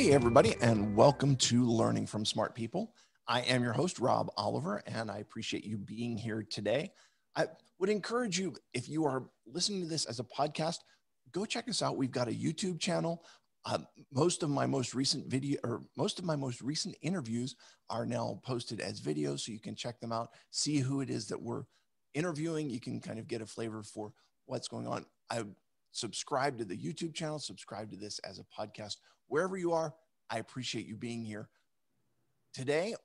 Hey, everybody, and welcome to Learning from Smart People. I am your host, Rob Oliver, and I appreciate you being here today. I would encourage you, if you are listening to this as a podcast, go check us out. We've got a YouTube channel. Most of my most recent interviews are now posted as videos, so you can check them out, see who it is that we're interviewing. You can kind of get a flavor for what's going on. I subscribe to the YouTube channel, subscribe to this as a podcast. Wherever you are, I appreciate you being here. Today,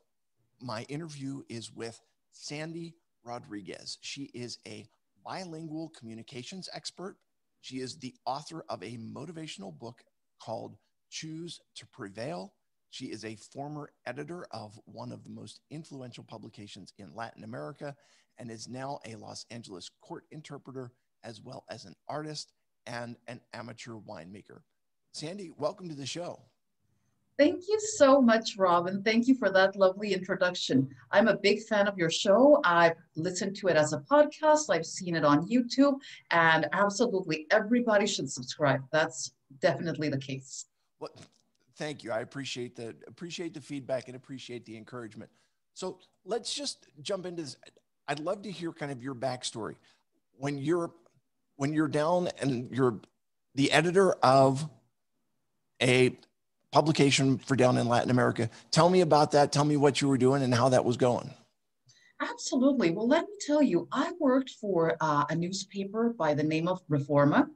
my interview is with Sandy Rodriguez. She is a bilingual communications expert. She is the author of a motivational book called Choose to Prevail. She is a former editor of one of the most influential publications in Latin America and is now a Los Angeles court interpreter, as well as an artist and an amateur winemaker. Sandy, welcome to the show. Thank you so much, Rob, and thank you for that lovely introduction. I'm a big fan of your show. I've listened to it as a podcast. I've seen it on YouTube, and absolutely everybody should subscribe. That's definitely the case. Well, thank you. I appreciate the feedback and appreciate the encouragement. So let's just jump into this. I'd love to hear kind of your backstory. When you're down and you're the editor of a publication for down in Latin America. Tell me about that. Tell me what you were doing and how that was going. Absolutely. Well, let me tell you, I worked for a newspaper by the name of Reforma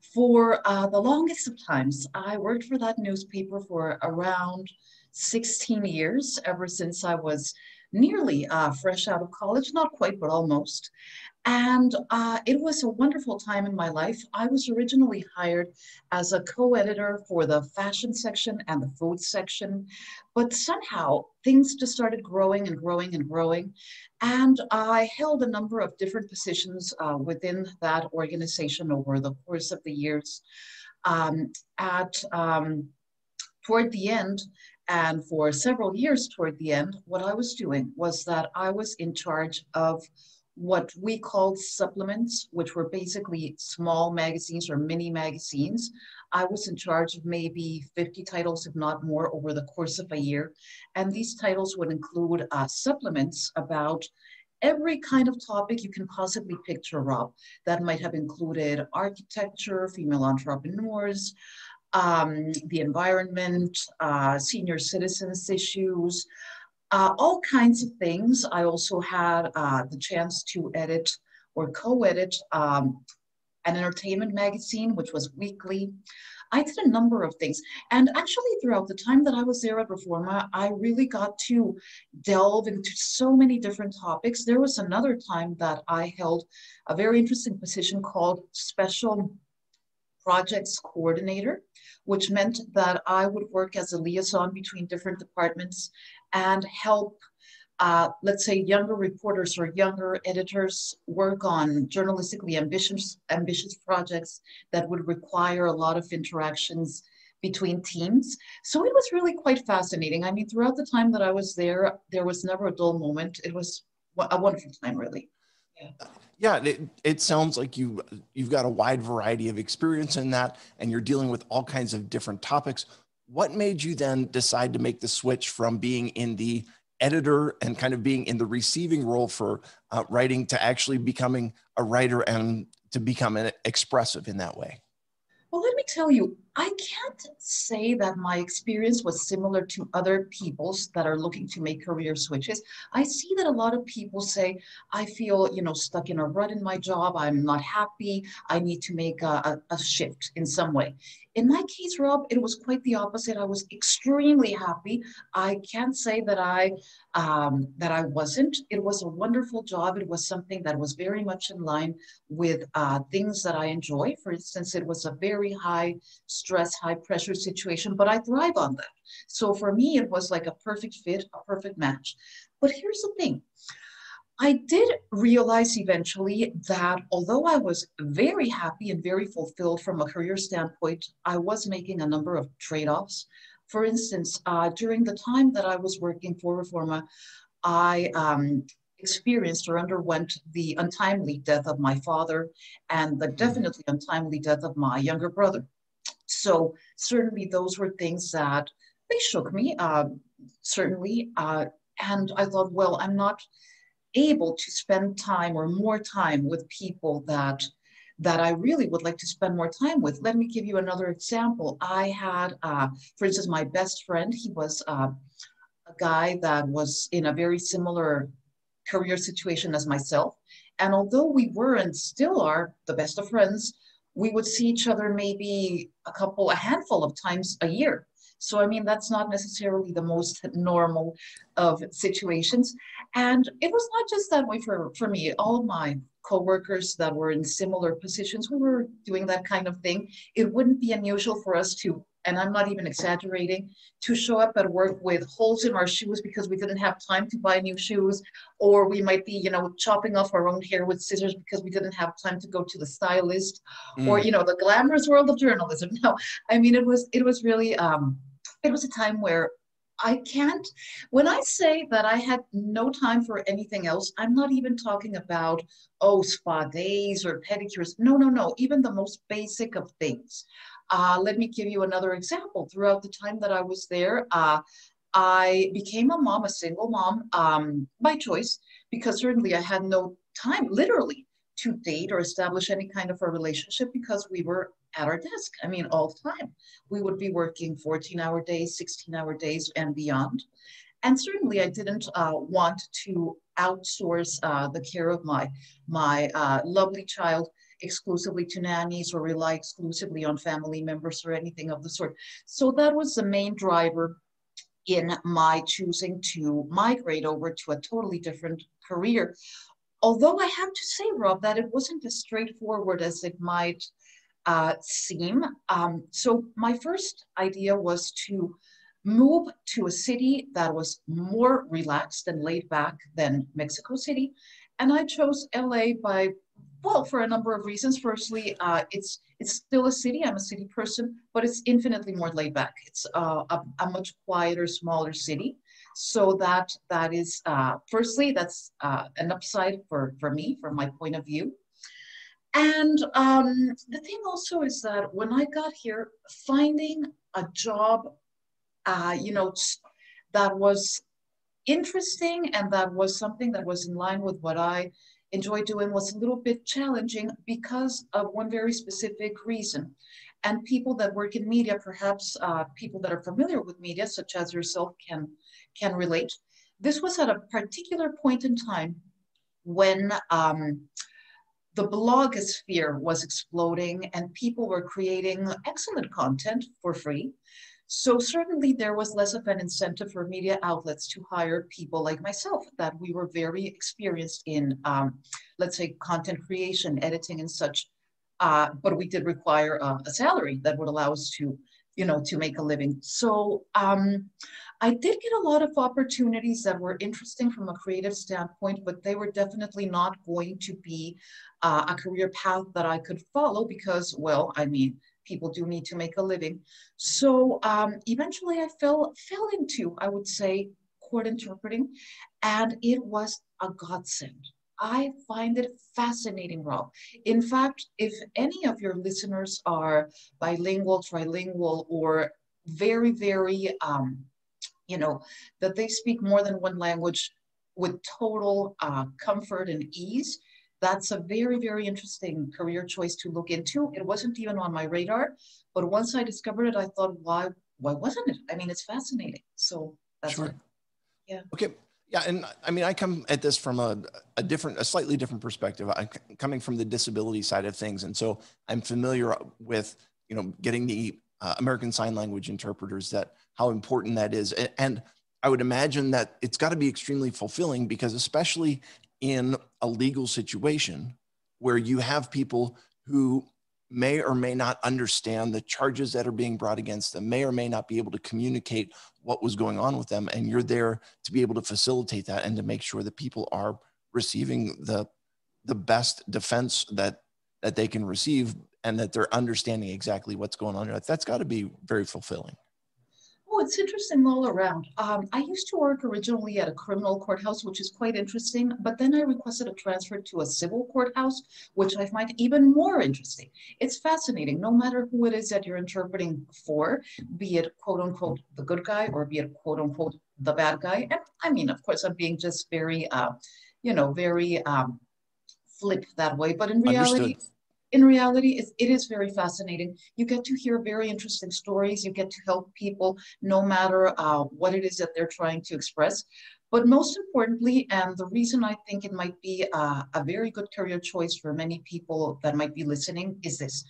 for the longest of times. I worked for that newspaper for around 16 years, ever since I was nearly fresh out of college, not quite, but almost. And it was a wonderful time in my life. I was originally hired as a co-editor for the fashion section and the food section, but somehow things just started growing and growing and growing. And I held a number of different positions within that organization over the course of the years. Toward the end, and for several years toward the end, what I was doing was that I was in charge of what we called supplements, which were basically small magazines or mini magazines. I was in charge of maybe 50 titles, if not more, over the course of a year. And these titles would include supplements about every kind of topic you can possibly picture, Rob. That might have included architecture, female entrepreneurs, the environment, senior citizens issues, all kinds of things. I also had the chance to edit or co-edit an entertainment magazine, which was weekly. I did a number of things. And actually, throughout the time that I was there at Reforma, I really got to delve into so many different topics. There was another time that I held a very interesting position called Special Projects Coordinator, which meant that I would work as a liaison between different departments and help, let's say, younger reporters or younger editors work on journalistically ambitious projects that would require a lot of interactions between teams. So it was really quite fascinating. I mean, throughout the time that I was there, there was never a dull moment. It was a wonderful time, really. Yeah, it sounds like you've got a wide variety of experience in that, and you're dealing with all kinds of different topics. What made you then decide to make the switch from being in the editor and kind of being in the receiving role for writing to actually becoming a writer and to become expressive in that way? Well, let me tell you, I can't say that my experience was similar to other people's that are looking to make career switches. I see that a lot of people say, I feel, stuck in a rut in my job. I'm not happy. I need to make a shift in some way. In my case, Rob, it was quite the opposite. I was extremely happy. I can't say that I wasn't. It was a wonderful job. It was something that was very much in line with things that I enjoy. For instance, it was a very high stress, high pressure situation, but I thrive on that. So for me, it was like a perfect fit, a perfect match. But here's the thing. I did realize eventually that although I was very happy and very fulfilled from a career standpoint, I was making a number of trade-offs. For instance, during the time that I was working for Reforma, I experienced or underwent the untimely death of my father and the definitely untimely death of my younger brother. So certainly those were things that they shook me, certainly. And I thought, well, I'm not able to spend time or more time with people that I really would like to spend more time with. Let me give you another example. I had, for instance, my best friend. He was a guy that was in a very similar career situation as myself. And although we were and still are the best of friends, we would see each other maybe a handful of times a year. So, I mean, that's not necessarily the most normal of situations. And it was not just that way for me. All of my coworkers that were in similar positions, we were doing that kind of thing. It wouldn't be unusual for us to, and I'm not even exaggerating, to show up at work with holes in our shoes because we didn't have time to buy new shoes, or we might be, chopping off our own hair with scissors because we didn't have time to go to the stylist, or, Mm. the glamorous world of journalism. No, I mean, it was really, it was a time where when I say that I had no time for anything else, I'm not even talking about, oh, spa days or pedicures. No, no, no, even the most basic of things. Let me give you another example. Throughout the time that I was there, I became a mom, a single mom, by choice, because certainly I had no time, literally, to date or establish any kind of a relationship because we were at our desk. I mean, all the time. We would be working 14-hour days, 16-hour days, and beyond. And certainly, I didn't want to outsource the care of my lovely child exclusively to nannies or rely exclusively on family members or anything of the sort. So that was the main driver in my choosing to migrate over to a totally different career. Although I have to say, Rob, that it wasn't as straightforward as it might seem. So my first idea was to move to a city that was more relaxed and laid back than Mexico City. And I chose LA for a number of reasons. Firstly, it's still a city. I'm a city person, but it's infinitely more laid back. It's a much quieter, smaller city. So that is, firstly, that's an upside for me, from my point of view. And the thing also is that when I got here, finding a job, that was interesting and that was something that was in line with what I enjoy doing was a little bit challenging because of one very specific reason. And people that work in media, perhaps people that are familiar with media, such as yourself, can relate. This was at a particular point in time when the blogosphere was exploding and people were creating excellent content for free. So certainly there was less of an incentive for media outlets to hire people like myself, that we were very experienced in, let's say, content creation, editing and such. But we did require a salary that would allow us to make a living. So I did get a lot of opportunities that were interesting from a creative standpoint, but they were definitely not going to be a career path that I could follow because, well, I mean, people do need to make a living. So eventually I fell into, I would say, court interpreting, and it was a godsend. I find it fascinating, Rob. In fact, if any of your listeners are bilingual, trilingual, or very, very, that they speak more than one language with total comfort and ease, that's a very, very interesting career choice to look into. It wasn't even on my radar, but once I discovered it, I thought, why wasn't it? I mean, it's fascinating. So that's Sure. it. Yeah. Okay. Yeah. And I mean, I come at this from a slightly different perspective. I'm coming from the disability side of things. And so I'm familiar with, getting the American Sign Language interpreters, that how important that is. And I would imagine that it's got to be extremely fulfilling because especially in a legal situation where you have people who may or may not understand the charges that are being brought against them, may or may not be able to communicate what was going on with them. And you're there to be able to facilitate that and to make sure that people are receiving the best defense that they can receive and that they're understanding exactly what's going on. That's got to be very fulfilling. Oh, it's interesting all around. I used to work originally at a criminal courthouse, which is quite interesting, but then I requested a transfer to a civil courthouse, which I find even more interesting. It's fascinating, no matter who it is that you're interpreting for, be it quote unquote the good guy or be it quote unquote the bad guy. And I mean, of course, I'm being just very, very flip that way, but Understood. in reality, it is very fascinating. You get to hear very interesting stories. You get to help people no matter what it is that they're trying to express. But most importantly, and the reason I think it might be a very good career choice for many people that might be listening is this.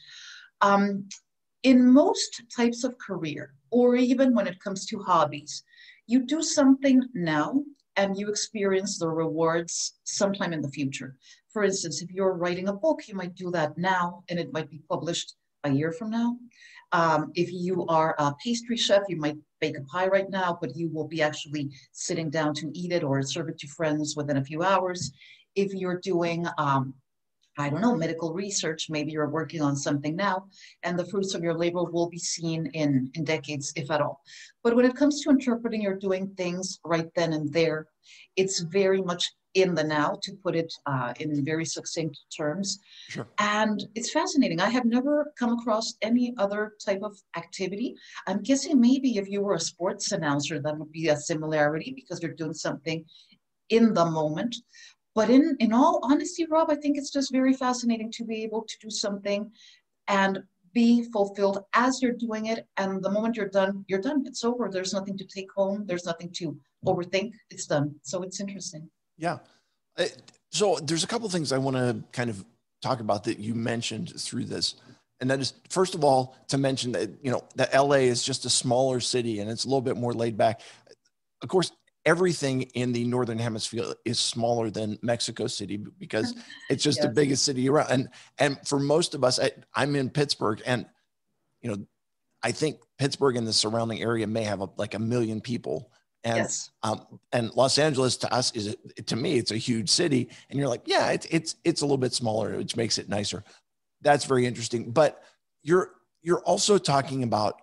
Um, in most types of career, or even when it comes to hobbies, you do something now and you experience the rewards sometime in the future. For instance, if you're writing a book, you might do that now and it might be published a year from now. If you are a pastry chef, you might bake a pie right now, but you will be actually sitting down to eat it or serve it to friends within a few hours. If you're doing I don't know, medical research. Maybe you're working on something now, and the fruits of your labor will be seen in decades, if at all. But when it comes to interpreting, you're doing things right then and there. It's very much in the now, to put it in very succinct terms. Sure. And it's fascinating. I have never come across any other type of activity. I'm guessing maybe if you were a sports announcer, that would be a similarity because you're doing something in the moment. But in all honesty, Rob, I think it's just very fascinating to be able to do something and be fulfilled as you're doing it. And the moment you're done, you're done. It's over. There's nothing to take home. There's nothing to overthink. It's done. So it's interesting. Yeah. So there's a couple of things I want to kind of talk about that you mentioned through this. And that is, first of all, to mention that, that LA is just a smaller city and it's a little bit more laid back. Of course, everything in the Northern Hemisphere is smaller than Mexico City because it's just Yes. the biggest city around. And for most of us, I'm in Pittsburgh, and, I think Pittsburgh and the surrounding area may have like 1 million people. And, Yes. And Los Angeles to us to me, it's a huge city. And you're like, yeah, it's a little bit smaller, which makes it nicer. That's very interesting. But you're also talking about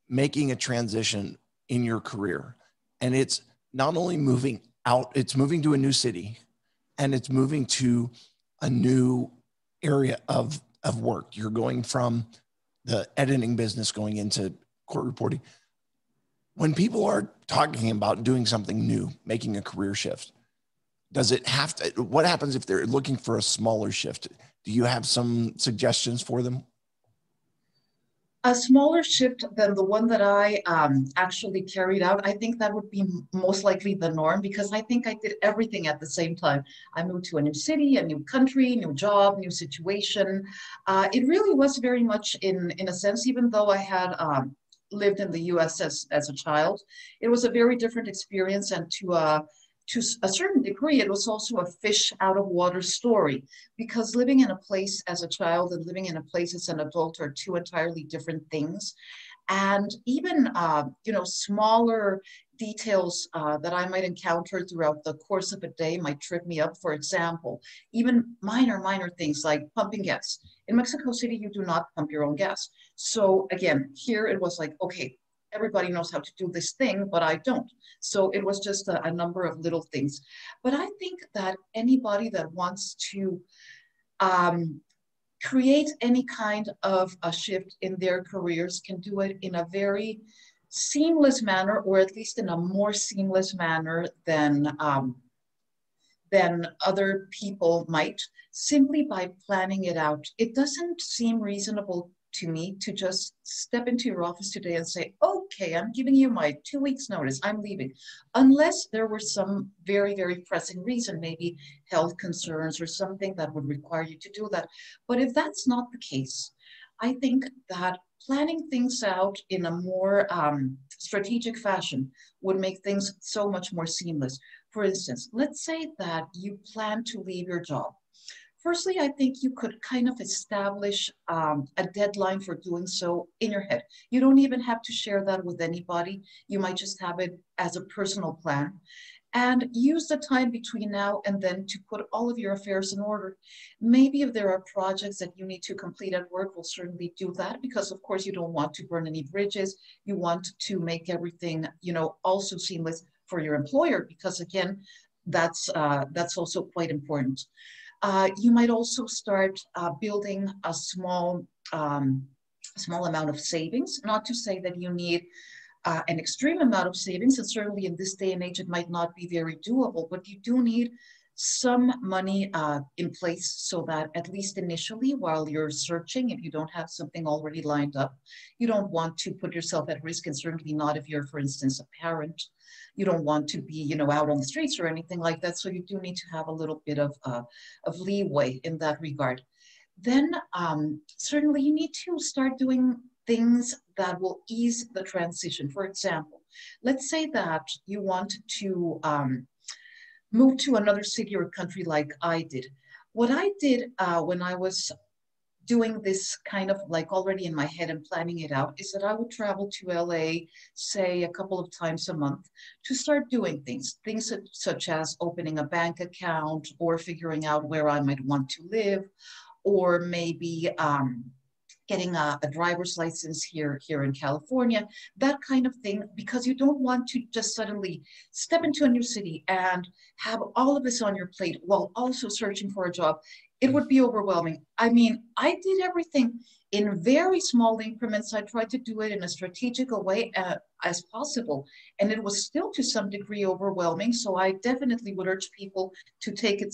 making a transition in your career. And it's not only moving out, it's moving to a new city, and it's moving to a new area of work. You're going from the editing business going into court reporting. When people are talking about doing something new, making a career shift, does it have to, what happens if they're looking for a smaller shift? Do you have some suggestions for them? A smaller shift than the one that I actually carried out, I think that would be most likely the norm because I think I did everything at the same time. I moved to a new city, a new country, new job, new situation. It really was very much in a sense, even though I had lived in the US as a child, it was a very different experience. And to a certain degree, it was also a fish out of water story because living in a place as a child and living in a place as an adult are two entirely different things. And even, smaller details that I might encounter throughout the course of a day might trip me up. For example, even minor things like pumping gas. In Mexico City, you do not pump your own gas. So again, here it was like, okay, everybody knows how to do this thing, but I don't. So it was just a number of little things. But I think that anybody that wants to create any kind of a shift in their careers can do it in a very seamless manner, or at least in a more seamless manner than other people might, simply by planning it out. It doesn't seem reasonable to me to just step into your office today and say, okay, I'm giving you my 2 weeks notice, I'm leaving. Unless there were some very, very pressing reason, maybe health concerns or something that would require you to do that. But if that's not the case, I think that planning things out in a more strategic fashion would make things so much more seamless. For instance, let's say that you plan to leave your job. Firstly, I think you could kind of establish a deadline for doing so in your head. You don't even have to share that with anybody. You might just have it as a personal plan. and use the time between now and then to put all of your affairs in order. Maybe if there are projects that you need to complete at work, we'll certainly do that because of course you don't want to burn any bridges. You want to make everything, also seamless for your employer because again, that's also quite important. You might also start building a small amount of savings. Not to say that you need an extreme amount of savings, and certainly in this day and age, it might not be very doable, but you do need some money in place so that at least initially, while you're searching, if you don't have something already lined up, you don't want to put yourself at risk, and certainly not if you're, for instance, a parent. You don't want to be, out on the streets or anything like that. So you do need to have a little bit of leeway in that regard. Then certainly you need to start doing things that will ease the transition. For example, let's say that you want to move to another city or country like I did. What I did when I was doing this kind of like already in my head and planning it out is that I would travel to LA, say a couple of times a month to start doing things such as opening a bank account or figuring out where I might want to live, or maybe getting a driver's license here in California, that kind of thing, because you don't want to just suddenly step into a new city and have all of this on your plate while also searching for a job. It would be overwhelming. I mean, I did everything in very small increments. I tried to do it in a strategical way as possible, and it was still to some degree overwhelming. So I definitely would urge people to take it,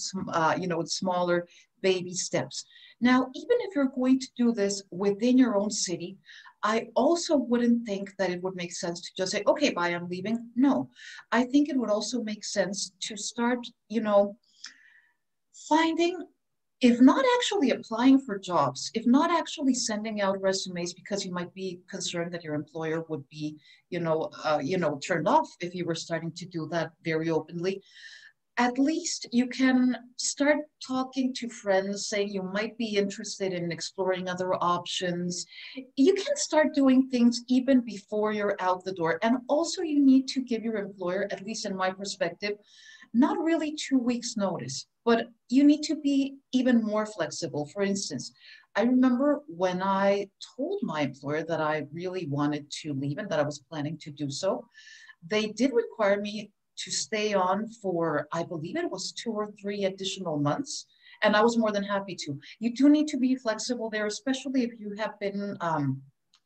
in smaller baby steps. Now, even if you're going to do this within your own city, I also wouldn't think that it would make sense to just say, okay, bye, I'm leaving. No, I think it would also make sense to start, finding, if not actually applying for jobs, if not actually sending out resumes because you might be concerned that your employer would be, turned off if you were starting to do that very openly, at least you can start talking to friends, saying you might be interested in exploring other options. You can start doing things even before you're out the door. And also you need to give your employer, at least in my perspective, not really 2 weeks notice, but you need to be even more flexible. For instance, I remember when I told my employer that I really wanted to leave and that I was planning to do so, they did require me to stay on for, I believe it was 2 or 3 additional months. And I was more than happy to. You do need to be flexible there, especially if you have been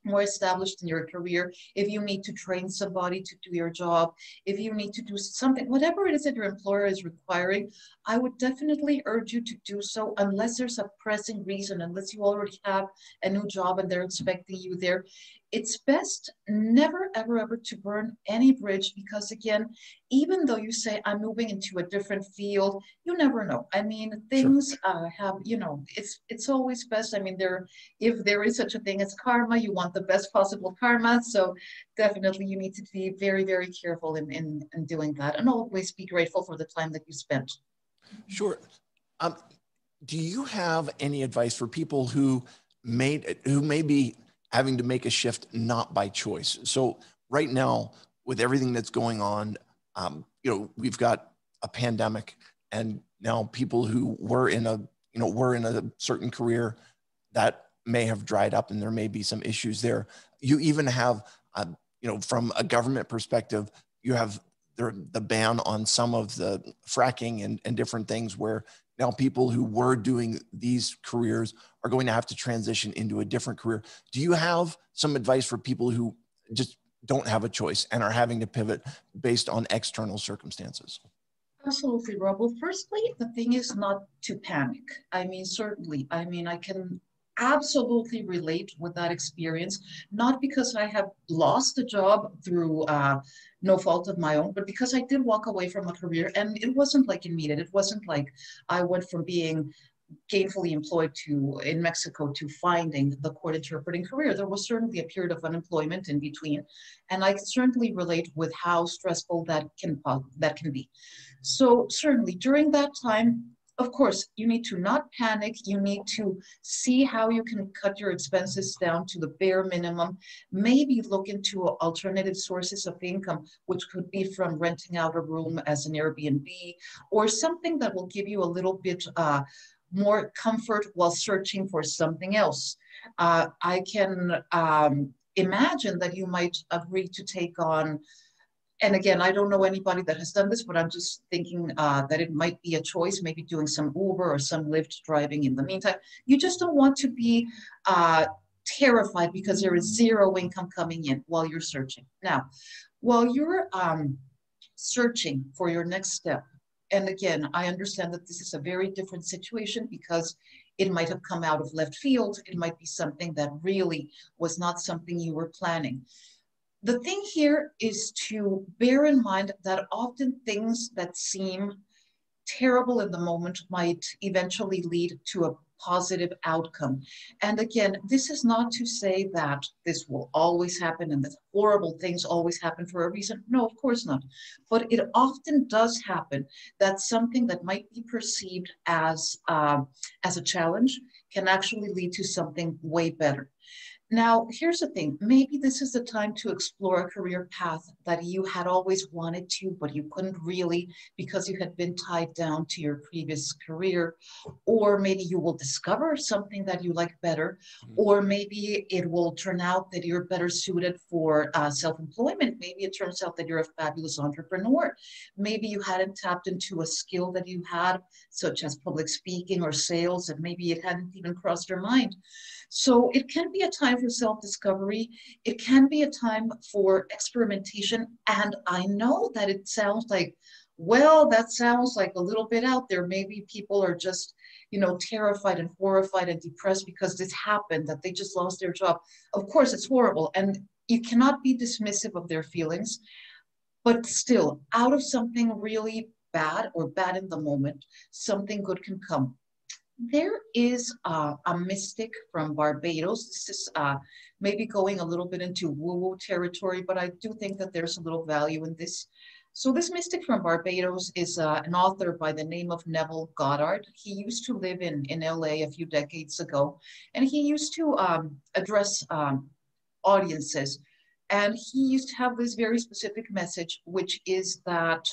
more established in your career, if you need to train somebody to do your job, if you need to do something, whatever it is that your employer is requiring, I would definitely urge you to do so unless there's a pressing reason, unless you already have a new job and they're expecting you there. It's best never, ever, ever to burn any bridge because, again, even though you say I'm moving into a different field, you never know. I mean, things have, it's always best. I mean, if there is such a thing as karma, you want the best possible karma. So definitely you need to be very, very careful in doing that and always be grateful for the time that you spent. Sure. Do you have any advice for people who may be having to make a shift not by choice? So right now, with everything that's going on, we've got a pandemic, and now people who were in a certain career that may have dried up, and there may be some issues there. You even have, from a government perspective, you have the ban on some of the fracking and different things where now people who were doing these careers are going to have to transition into a different career. Do you have some advice for people who just don't have a choice and are having to pivot based on external circumstances? Absolutely, Rob. Well, firstly, the thing is not to panic. I mean, certainly, I can absolutely relate with that experience, not because I have lost a job through no fault of my own, but because I did walk away from a career and it wasn't like immediate. It wasn't like I went from being gainfully employed in Mexico to finding the court interpreting career. There was certainly a period of unemployment in between, and I can certainly relate with how stressful that can be. So certainly during that time, Of course, you need to not panic. You need to see how you can cut your expenses down to the bare minimum. Maybe look into alternative sources of income, which could be from renting out a room as an Airbnb or something that will give you a little bit more comfort while searching for something else. I can imagine that you might agree to take on, and again, I don't know anybody that has done this, but I'm just thinking that it might be a choice, maybe doing some Uber or some Lyft driving in the meantime. You just don't want to be terrified because there is zero income coming in while you're searching. Now, while you're searching for your next step, and again, I understand that this is a very different situation because it might have come out of left field. It might be something that really was not something you were planning. The thing here is to bear in mind that often things that seem terrible in the moment might eventually lead to a positive outcome. And again, this is not to say that this will always happen and that horrible things always happen for a reason. No, of course not. But it often does happen that something that might be perceived as a challenge can actually lead to something way better. Now, here's the thing. Maybe this is the time to explore a career path that you had always wanted to, but you couldn't really because you had been tied down to your previous career. Or maybe you will discover something that you like better. Or maybe it will turn out that you're better suited for self-employment. Maybe it turns out that you're a fabulous entrepreneur. Maybe you hadn't tapped into a skill that you had, such as public speaking or sales, and maybe it hadn't even crossed your mind. So it can be a time for self-discovery. It can be a time for experimentation. And I know that it sounds like, well, that sounds like a little bit out there. Maybe people are just, terrified and horrified and depressed because this happened, that they just lost their job. Of course, it's horrible. And you cannot be dismissive of their feelings. But still, out of something really bad or bad in the moment, something good can come. There is a mystic from Barbados. This is maybe going a little bit into woo-woo territory, but I do think that there's a little value in this. So this mystic from Barbados is an author by the name of Neville Goddard. He used to live in LA a few decades ago, and he used to address audiences. And he used to have this very specific message, which is that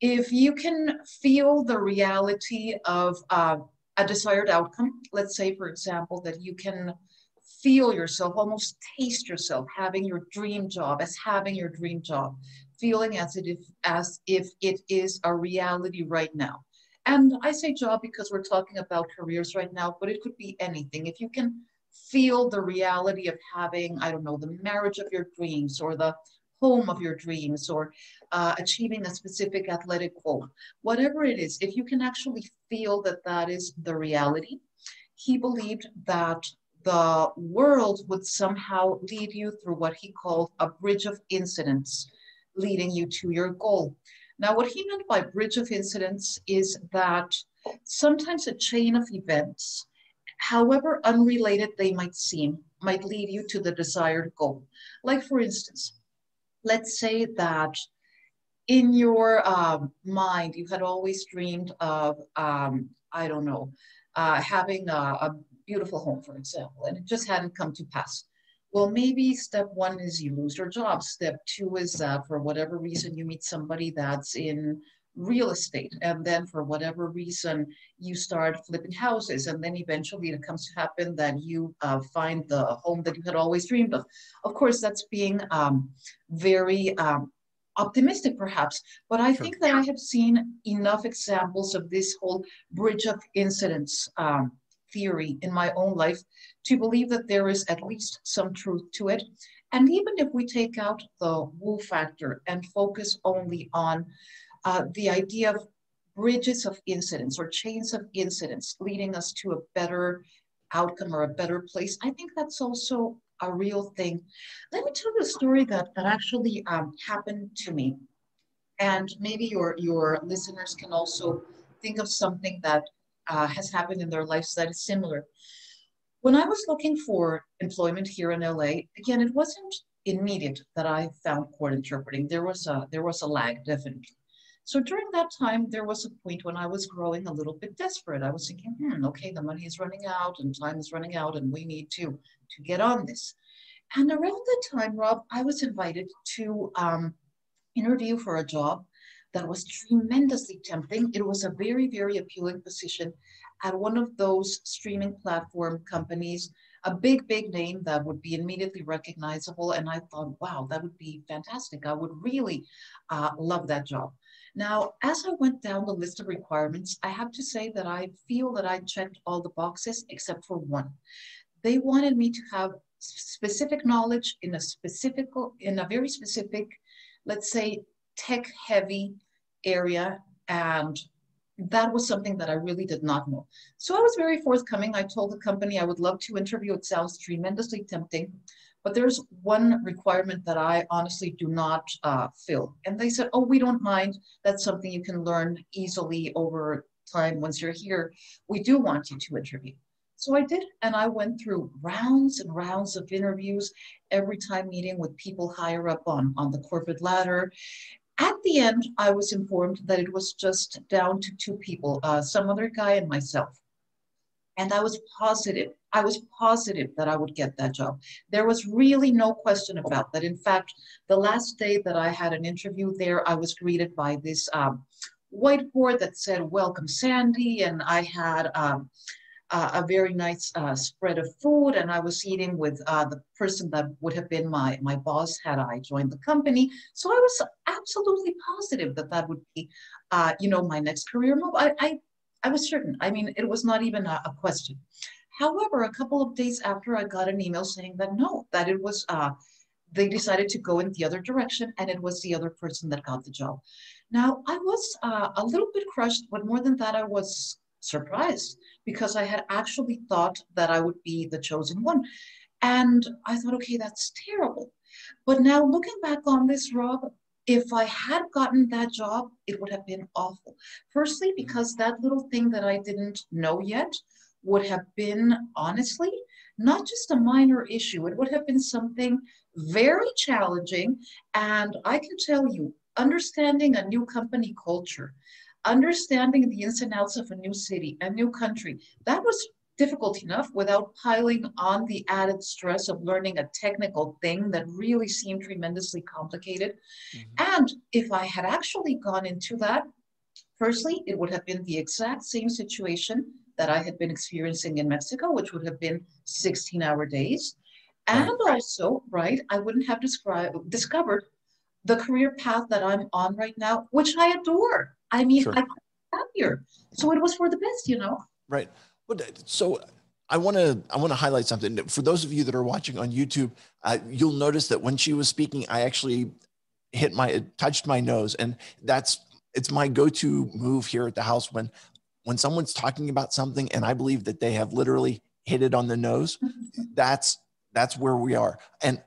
if you can feel the reality of a desired outcome, let's say, for example, that you can feel yourself, almost taste yourself having your dream job, as having your dream job, feeling as if it is a reality right now. And I say job because we're talking about careers right now, but it could be anything. If you can feel the reality of having, I don't know, the marriage of your dreams or the home of your dreams or achieving a specific athletic goal, whatever it is, if you can actually feel that that is the reality, he believed that the world would somehow lead you through what he called a bridge of incidents, leading you to your goal. Now, what he meant by bridge of incidents is that sometimes a chain of events, however unrelated they might seem, might lead you to the desired goal. Like, for instance, let's say that in your mind, you had always dreamed of, I don't know, having a beautiful home, for example, and it just hadn't come to pass. Well, maybe step one is you lose your job. Step two is that for whatever reason, you meet somebody that's in real estate. And then for whatever reason, you start flipping houses. And then eventually it comes to happen that you find the home that you had always dreamed of. Of course, that's being very optimistic perhaps, but I think that I have seen enough examples of this whole bridge of incidents theory in my own life to believe that there is at least some truth to it. And even if we take out the woo factor and focus only on the idea of bridges of incidents or chains of incidents leading us to a better outcome or a better place, I think that's also a real thing. Let me tell you a story that actually happened to me. And maybe your listeners can also think of something that has happened in their lives that is similar. When I was looking for employment here in LA, again, it wasn't immediate that I found court interpreting. There was a lag, definitely. So during that time, there was a point when I was growing a little bit desperate. I was thinking, okay, the money is running out and time is running out and we need to get on this. And around that time, Rob, I was invited to interview for a job that was tremendously tempting. It was a very, very appealing position at one of those streaming platform companies, a big, big name that would be immediately recognizable. And I thought, wow, that would be fantastic. I would really love that job. Now, as I went down the list of requirements, I have to say that I feel that I checked all the boxes except for one. They wanted me to have specific knowledge in a very specific, let's say, tech heavy area. And that was something that I really did not know. So I was very forthcoming. I told the company I would love to interview. It sounds tremendously tempting, but there's one requirement that I honestly do not fill. And they said, oh, we don't mind. That's something you can learn easily over time once you're here. We do want you to interview. So I did, and I went through rounds and rounds of interviews, every time meeting with people higher up on the corporate ladder. At the end, I was informed that it was just down to two people, some other guy and myself. And I was positive that I would get that job. There was really no question about that. In fact, the last day that I had an interview there, I was greeted by this whiteboard that said, welcome, Sandy. And I had a very nice spread of food, and I was eating with the person that would have been my boss had I joined the company. So I was absolutely positive that that would be, my next career move. I was certain. I mean, it was not even a question. However, a couple of days after, I got an email saying that no, that it was they decided to go in the other direction, and it was the other person that got the job. Now, I was a little bit crushed, but more than that, I was surprised because I had actually thought that I would be the chosen one. And I thought, okay, that's terrible. But now looking back on this, Rob, if I had gotten that job, it would have been awful. Firstly, because that little thing that I didn't know yet would have been, honestly, not just a minor issue. It would have been something very challenging. And I can tell you, understanding a new company culture, understanding the ins and outs of a new city, a new country, that was difficult enough without piling on the added stress of learning a technical thing that really seemed tremendously complicated. And if I had actually gone into that, firstly, it would have been the exact same situation that I had been experiencing in Mexico, which would have been 16-hour days. And Right. also, right, I wouldn't have discovered the career path that I'm on right now, which I adore. I mean, I Sure. couldn't be happier. So it was for the best, you know? Right. So I want to highlight something for those of you that are watching on YouTube. You'll notice that when she was speaking, I actually touched my nose, and it's my go-to move here at the house when someone's talking about something and I believe that they have literally hit it on the nose. That's where we are. And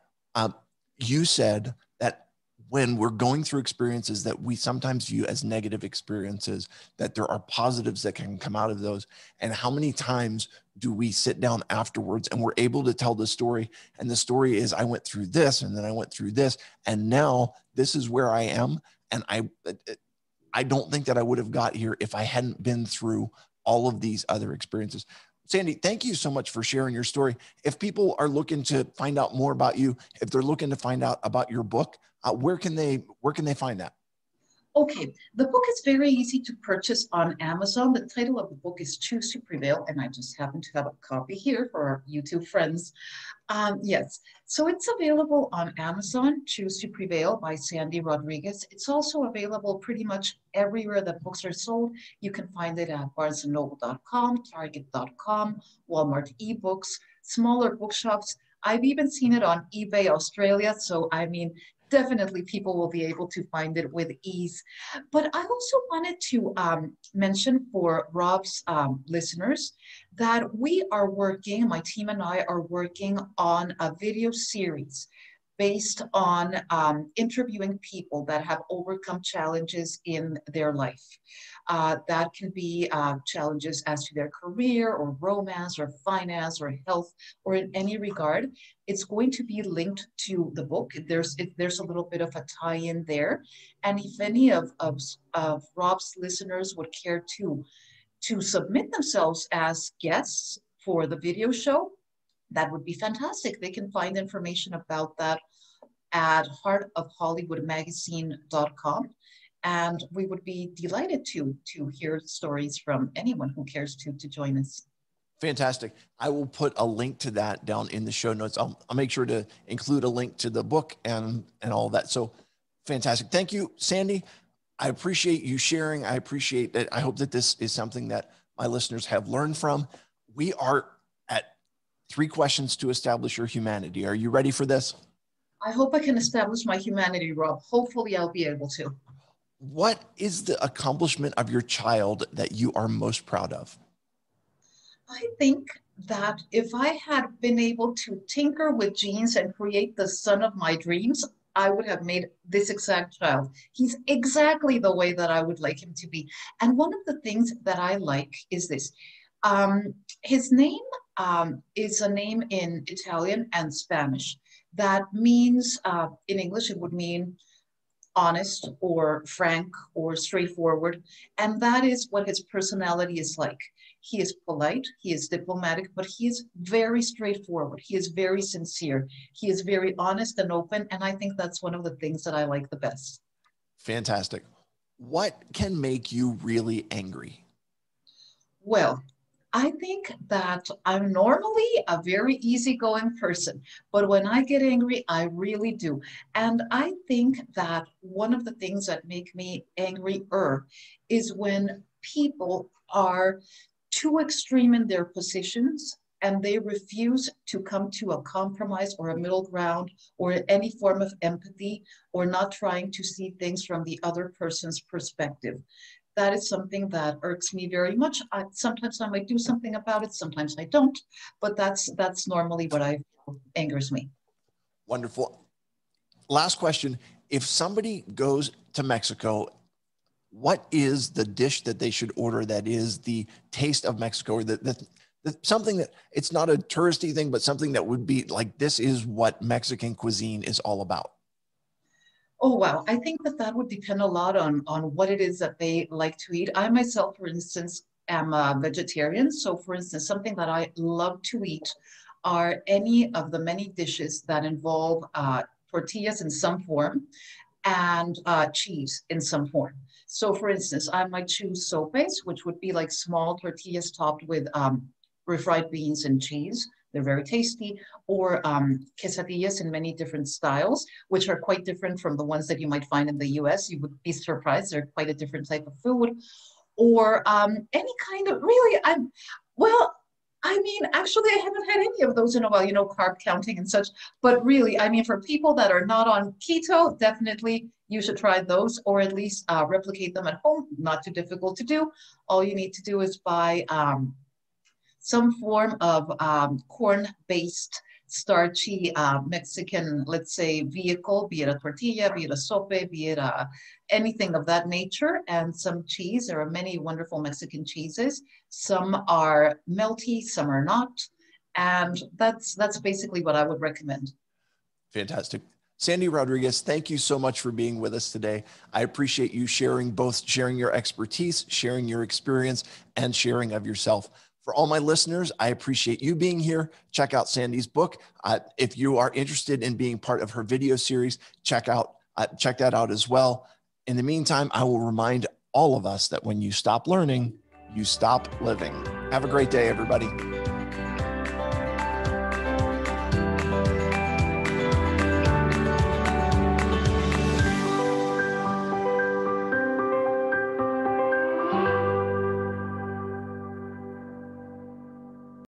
you said that when we're going through experiences that we sometimes view as negative experiences, that there are positives that can come out of those. And how many times do we sit down afterwards and we're able to tell the story? And the story is, I went through this, and then I went through this, and now this is where I am. And I don't think that I would have got here if I hadn't been through all of these other experiences. Sandy, thank you so much for sharing your story. If people are looking to find out more about you, if they're looking to find out about your book, where can they find that? Okay, the book is very easy to purchase on Amazon. The title of the book is Choose to Prevail, and I just happen to have a copy here for our YouTube friends. Yes, so it's available on Amazon, Choose to Prevail by Sandy Rodriguez. It's also available pretty much everywhere that books are sold. You can find it at barnesandnoble.com, target.com, Walmart eBooks, smaller bookshops. I've even seen it on eBay Australia, so I mean, definitely people will be able to find it with ease. But I also wanted to mention for Rob's listeners that we are working, my team and I are working on a video series based on interviewing people that have overcome challenges in their life. That can be challenges as to their career or romance or finance or health or in any regard. It's going to be linked to the book. There's a little bit of a tie-in there. And if any of Rob's listeners would care to submit themselves as guests for the video show, that would be fantastic. They can find information about that at heartofhollywoodmagazine.com. And we would be delighted to hear stories from anyone who cares to join us. Fantastic. I will put a link to that down in the show notes. I'll make sure to include a link to the book and all that. So fantastic. Thank you, Sandy. I appreciate you sharing. I appreciate that. I hope that this is something that my listeners have learned from. We are at 3 questions to establish your humanity. Are you ready for this? I hope I can establish my humanity, Rob. Hopefully I'll be able to. What is the accomplishment of your child that you are most proud of? I think that if I had been able to tinker with genes and create the son of my dreams, I would have made this exact child. He's exactly the way that I would like him to be. And one of the things that I like is this. His name is a name in Italian and Spanish. That means, in English, it would mean honest or frank or straightforward. And that is what his personality is like. He is polite, he is diplomatic, but he is very straightforward. He is very sincere. He is very honest and open. And I think that's one of the things that I like the best. Fantastic. What can make you really angry? Well, I think that I'm normally a very easygoing person, but when I get angry, I really do. And I think that one of the things that make me angrier is when people are too extreme in their positions and they refuse to come to a compromise or a middle ground or any form of empathy or not trying to see things from the other person's perspective. That is something that irks me very much. Sometimes I might do something about it, sometimes I don't, but that's normally what angers me. Wonderful. Last question. If somebody goes to Mexico, what is the dish that they should order that is the taste of Mexico, or something that it's not a touristy thing, but something that would be like, this is what Mexican cuisine is all about? Oh, wow. I think that would depend a lot on what it is that they like to eat. I myself, for instance, am a vegetarian. So, for instance, something that I love to eat are any of the many dishes that involve tortillas in some form and cheese in some form. So, for instance, I might choose sopes, which would be like small tortillas topped with refried beans and cheese. They're very tasty. Or quesadillas in many different styles, which are quite different from the ones that you might find in the US. You would be surprised. They're quite a different type of food. Or any kind of, really, actually, I haven't had any of those in a while, carb counting and such. But really, for people that are not on keto, definitely you should try those or at least replicate them at home. Not too difficult to do. All you need to do is buy some form of corn-based starchy Mexican, let's say, vehicle, be it a tortilla, be it a sope, be it anything of that nature, and some cheese. There are many wonderful Mexican cheeses. Some are melty, some are not. And that's basically what I would recommend. Fantastic. Sandy Rodriguez, thank you so much for being with us today. I appreciate you sharing your expertise, sharing your experience, and sharing of yourself. For all my listeners, I appreciate you being here. Check out Sandy's book. If you are interested in being part of her video series, check that out as well. In the meantime, I will remind all of us that when you stop learning, you stop living. Have a great day, everybody.